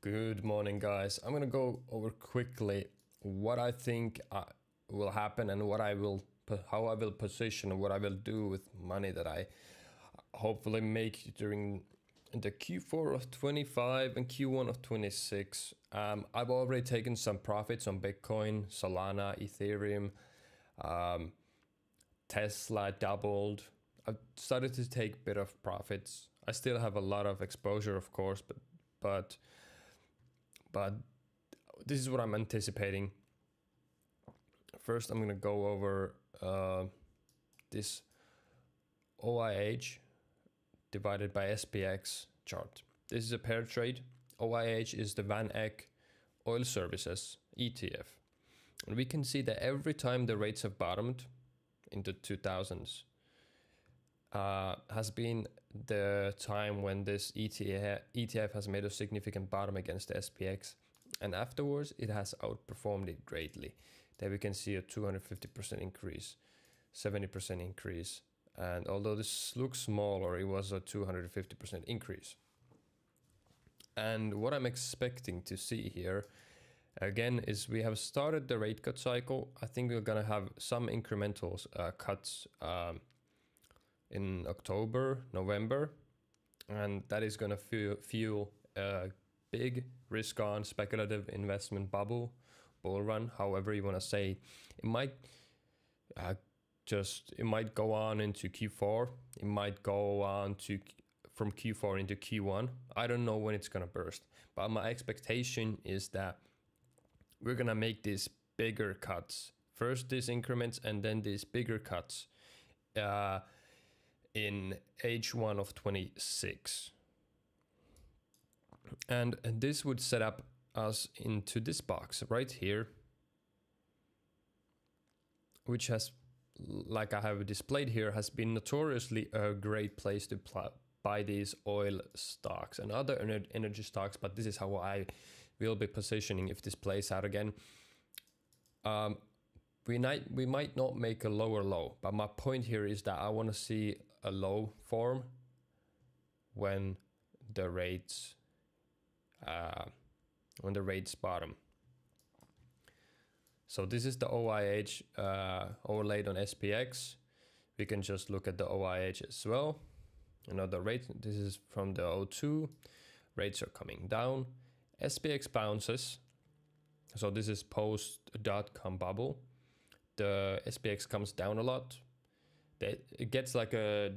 Good morning, guys. I'm gonna go over quickly what I think will happen and how I will position and what I will do with money that I hopefully make during the Q4 of 25 and Q1 of 26. I've already taken some profits on Bitcoin, Solana, Ethereum, Tesla doubled. I've started to take a bit of profits. I still have a lot of exposure, of course, but this is what I'm anticipating. First, I'm going to go over this OIH divided by SPX chart. This is a pair trade. OIH is the Van Eck Oil Services ETF. And we can see that every time the rates have bottomed in the 2000s has been the time when this ETF has made a significant bottom against the SPX. And afterwards, it has outperformed it greatly. There we can see a 250% increase, 70% increase. And although this looks smaller, it was a 250% increase. And what I'm expecting to see here, again, is we have started the rate cut cycle. I think we're going to have some incremental cuts in October, November. And that is going to fuel a big risk-on speculative investment bull run, however you want to say. It might go on into Q4. It might go on from Q4 into Q1. I don't know when it's going to burst, but my expectation is that we're going to make these bigger cuts. First these increments and then these bigger cuts in H1 of 26. And this would set up us into this box right here, which has, like I have displayed here, has been notoriously a great place to buy these oil stocks and other energy stocks, but this is how I will be positioning if this plays out again. We might not make a lower low, but my point here is that I want to see a low form when the rates bottom. So this is the OIH overlaid on SPX. We can just look at the OIH as well. The rate, this is from the O2. Rates are coming down. SPX bounces. So this is post.com bubble. The SPX comes down a lot. It gets like a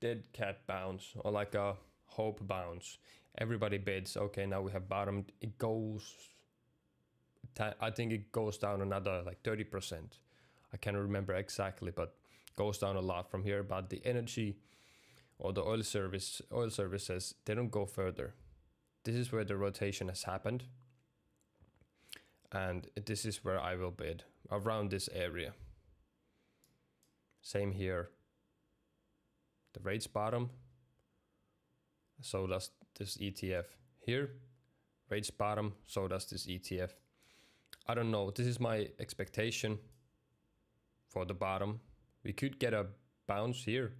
dead cat bounce or like a hope bounce. Everybody bids, okay, now we have bottomed. It goes, I think it goes down another like 30%. I can't remember exactly, but goes down a lot from here. But the energy or the oil services, they don't go further. This is where the rotation has happened. And this is where I will bid, around this area. Same here. The rates bottom. So does this ETF here. Rates bottom, so does this ETF. I don't know, this is my expectation for the bottom. We could get a bounce here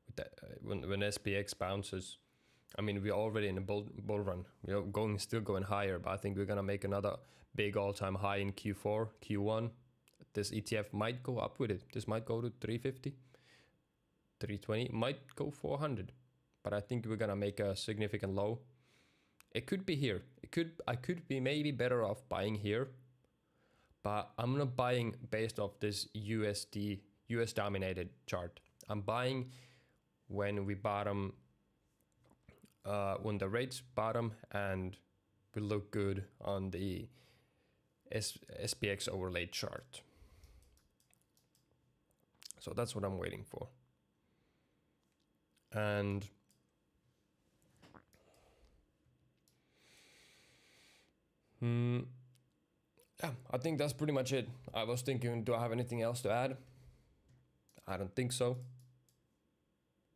with that, when SPX bounces. I mean, we're already in a bull run. We're still going higher, but I think we're gonna make another big all-time high in Q4, Q1. This ETF might go up with it. This might go to 350, 320, might go 400. But I think we're gonna make a significant low. It could be here. I could be maybe better off buying here, but I'm not buying based off this US dominated chart. I'm buying when we bottom, when the rates bottom and we look good on the SPX overlaid chart. So that's what I'm waiting for. And yeah, I think that's pretty much it. I was thinking, do I have anything else to add? I don't think so.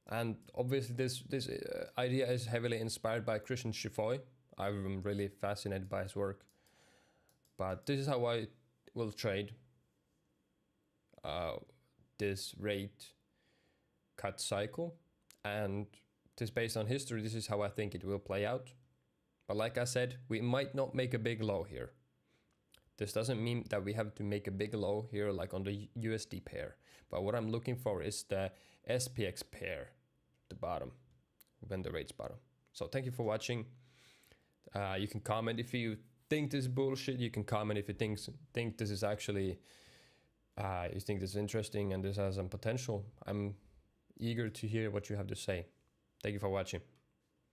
And obviously this idea is heavily inspired by Christian Chifoy. I'm really fascinated by his work. But this is how I will trade this rate cut cycle. And just based on history, this is how I think it will play out. But like I said, we might not make a big low here. This doesn't mean that we have to make a big low here like on the USD pair. But what I'm looking for is the SPX pair, the bottom, when the rates bottom. So thank you for watching. You can comment if you think this is bullshit. You can comment if you think this is actually, you think this is interesting and this has some potential. I'm eager to hear what you have to say. Thank you for watching.